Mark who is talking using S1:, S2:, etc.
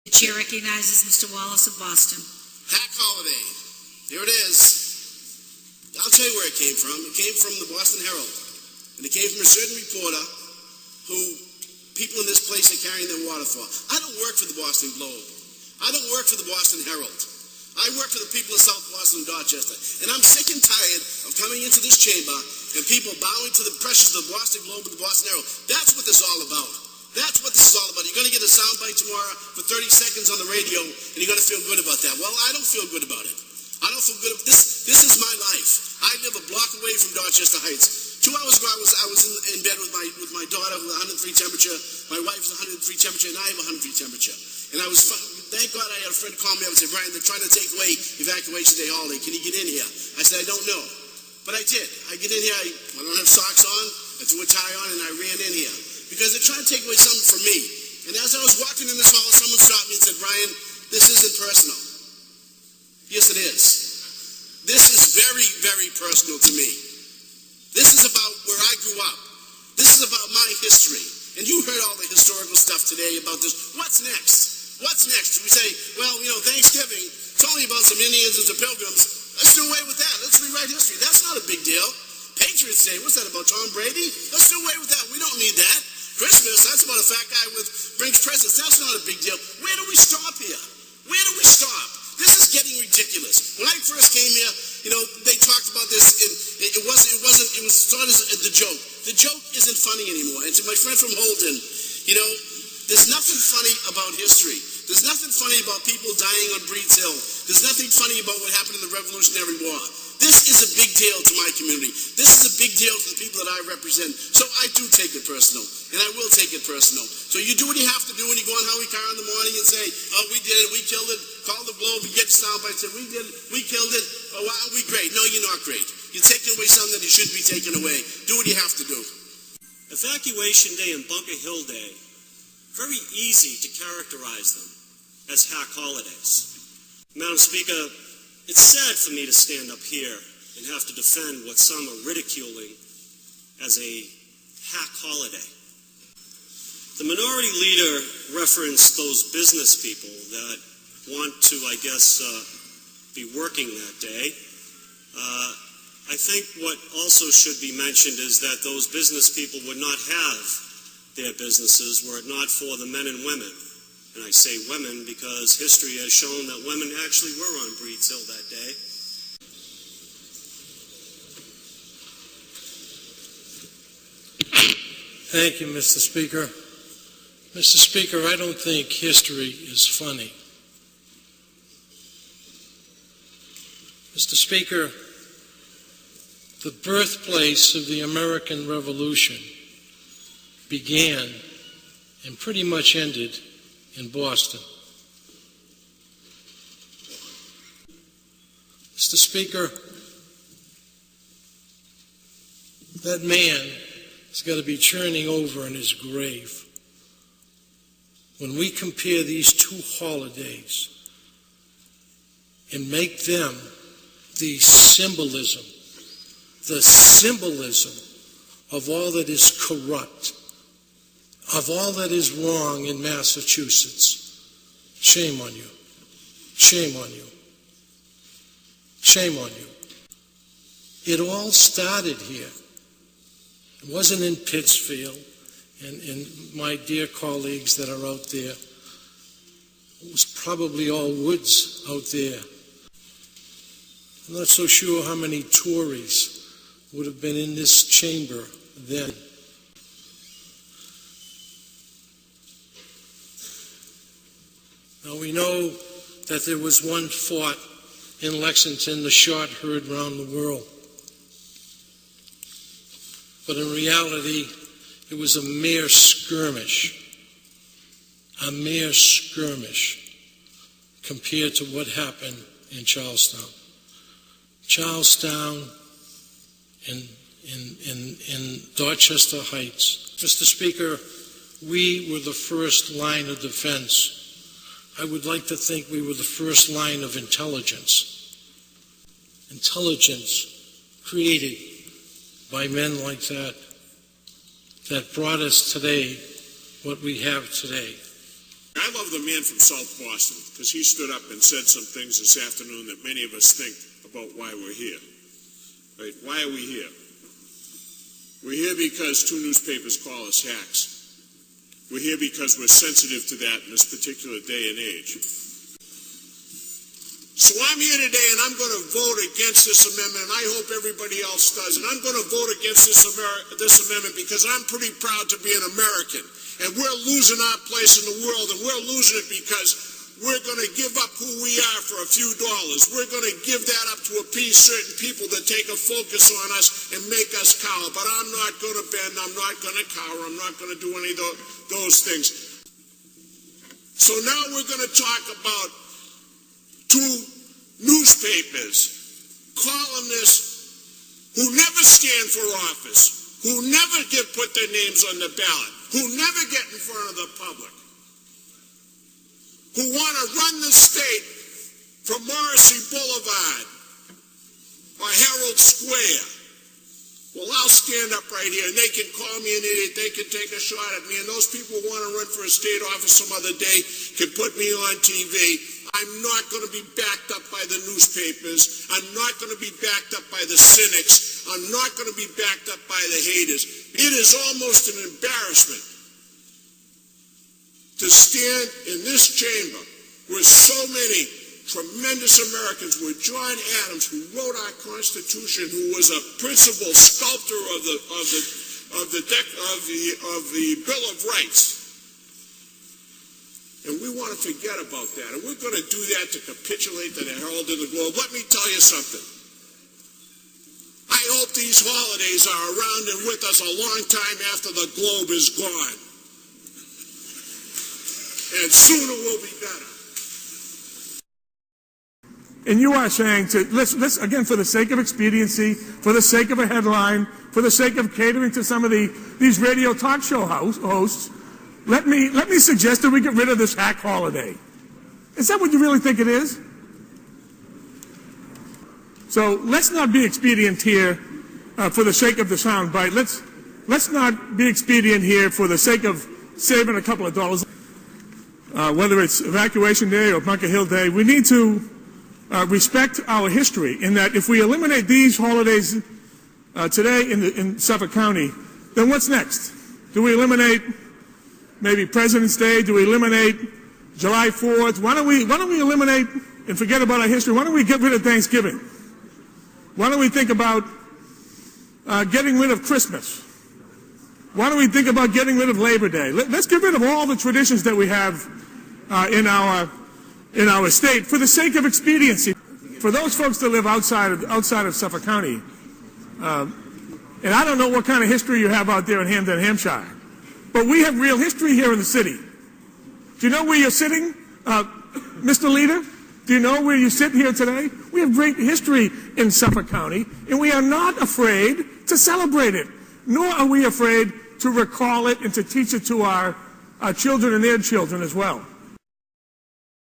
S1: The chair recognizes Mr. Wallace of Boston.
S2: Hack holiday. There it is. I'll tell you where it came from. It came from the Boston Herald. And it came from a certain reporter who people in this place are carrying their water for. I don't work for the Boston Globe. I don't work for the Boston Herald. I work for the people of South Boston and Dorchester. And I'm sick and tired of coming into this chamber and people bowing to the pressures of the Boston Globe and the Boston Herald. That's what this is all about. That's what this is all about. You're going to get a soundbite tomorrow for 30 seconds on the radio, and you're going to feel good about that. Well, I don't feel good about it. I don't feel good. This is my life. I live a block away from Dorchester Heights. 2 hours ago, I was in bed with my daughter with 103 temperature. My wife's 103 temperature, and I have 103 temperature. And I was, thank God I had a friend call me up and say, Brian, they're trying to take away evacuation day holiday. Can you get in here? I said, I don't know. But I did. I get in here. I don't have socks on. I threw a tie on, and I ran in here. Because they're trying to take away something from me. And as I was walking in this hall, someone stopped me and said, Brian, this isn't personal. Yes, it is. This is very, very personal to me. This is about where I grew up. This is about my history. And you heard all the historical stuff today about this. What's next? What's next? We say, well, Thanksgiving, it's only about some Indians and some Pilgrims. Let's do away with that. Let's rewrite history. That's not a big deal. Patriots Day, what's that about, Tom Brady? Let's do away with that. We don't need that. Christmas, that's about a fat guy brings presents. That's not a big deal. Where do we stop here? Where do we stop? This is getting ridiculous. When I first came here, they talked about this, and it was thought as the joke. The joke isn't funny anymore. And to my friend from Holden, there's nothing funny about history. There's nothing funny about people dying on Breed's Hill. There's nothing funny about what happened in the Revolutionary War. This is a big deal to my community. This is a big deal to the people that I represent. So I do take it personal, and I will take it personal. So you do what you have to do when you go on Howie Carr in the morning and say, oh, we did it, we killed it, call the Globe, and get the soundbite and say, we did it, we killed it, oh, wow, we great. No, you're not great. You're taking away something that you shouldn't be taking away. Do what you have to do.
S3: Evacuation Day and Bunker Hill Day, very easy to characterize them as hack holidays. Madam Speaker, it's sad for me to stand up here and have to defend what some are ridiculing as a hack holiday. The minority leader referenced those business people that want to, be working that day. I think what also should be mentioned is that those business people would not have their businesses were it not for the men and women. And I say women because history has shown that women actually were on Breed's Hill that day.
S4: Thank you, Mr. Speaker. Mr. Speaker, I don't think history is funny. Mr. Speaker, the birthplace of the American Revolution began and pretty much ended in Boston. Mr. Speaker, that man has got to be churning over in his grave. When we compare these two holidays and make them the symbolism of all that is corrupt, of all that is wrong in Massachusetts, shame on you. Shame on you. Shame on you. It all started here. It wasn't in Pittsfield, and my dear colleagues that are out there. It was probably all woods out there. I'm not so sure how many Tories would have been in this chamber then. Now we know that there was one fought in Lexington, the shot heard round the world. But in reality, it was a mere skirmish compared to what happened in Charlestown. Charlestown in Dorchester Heights. Mr. Speaker, we were the first line of defense. I would like to think we were the first line of intelligence. Intelligence created by men like that brought us today what we have today.
S2: I
S5: I love the man from South Boston, because he stood up and said some things this afternoon that many of us think about why we're here. Right? Why are we here? We're here because two newspapers call us hacks. We're here because we're sensitive to that in this particular day and age. So I'm here today and I'm going to vote against this amendment, and I hope everybody else does. And I'm going to vote against this amendment because I'm pretty proud to be an American. And we're losing our place in the world, and we're losing it because we're going to give up who we are for a few dollars. We're going to give that up to appease certain people that take a focus on us and make us cower. But I'm not going to bend. I'm not going to cower. I'm not going to do any of those things. So now we're going to talk about two newspapers, columnists who never stand for office, who never put their names on the ballot, who never get in front of the public, who want to run the state from Morrissey Boulevard or Herald Square. Well, I'll stand up right here, and they can call me an idiot, they can take a shot at me, and those people who want to run for a state office some other day can put me on TV. I'm not going to be backed up by the newspapers. I'm not going to be backed up by the cynics. I'm not going to be backed up by the haters. It is almost an embarrassment to stand in this chamber with so many tremendous Americans, with John Adams, who wrote our Constitution, who was a principal sculptor of the Bill of Rights. And we want to forget about that. And we're going to do that to capitulate to the Herald and the Globe. Let me tell you something. I hope these holidays are around and with us a long time after the Globe is gone. And sooner we'll be better.
S6: And you are saying let's again, for the sake of expediency, for the sake of a headline, for the sake of catering to some of these radio talk show hosts, let me suggest that we get rid of this hack holiday. Is that what you really think it is? So let's not be expedient here for the sake of the sound bite. Let's not be expedient here for the sake of saving a couple of dollars. Whether it's Evacuation Day or Bunker Hill Day, we need to respect our history, in that if we eliminate these holidays today in Suffolk County, then what's next? Do we eliminate maybe President's Day? Do we eliminate July 4th? Why don't we eliminate and forget about our history? Why don't we get rid of Thanksgiving? Why don't we think about getting rid of Christmas? Why don't we think about getting rid of Labor Day? Let's get rid of all the traditions that we have in our state for the sake of expediency. For those folks that live outside of Suffolk County, and I don't know what kind of history you have out there in Hampden and Hampshire, but we have real history here in the city. Do you know where you're sitting, Mr. Leader? Do you know where you sit here today? We have great history in Suffolk County, and we are not afraid to celebrate it, nor are we afraid to recall it and to teach it to our children and their children as well.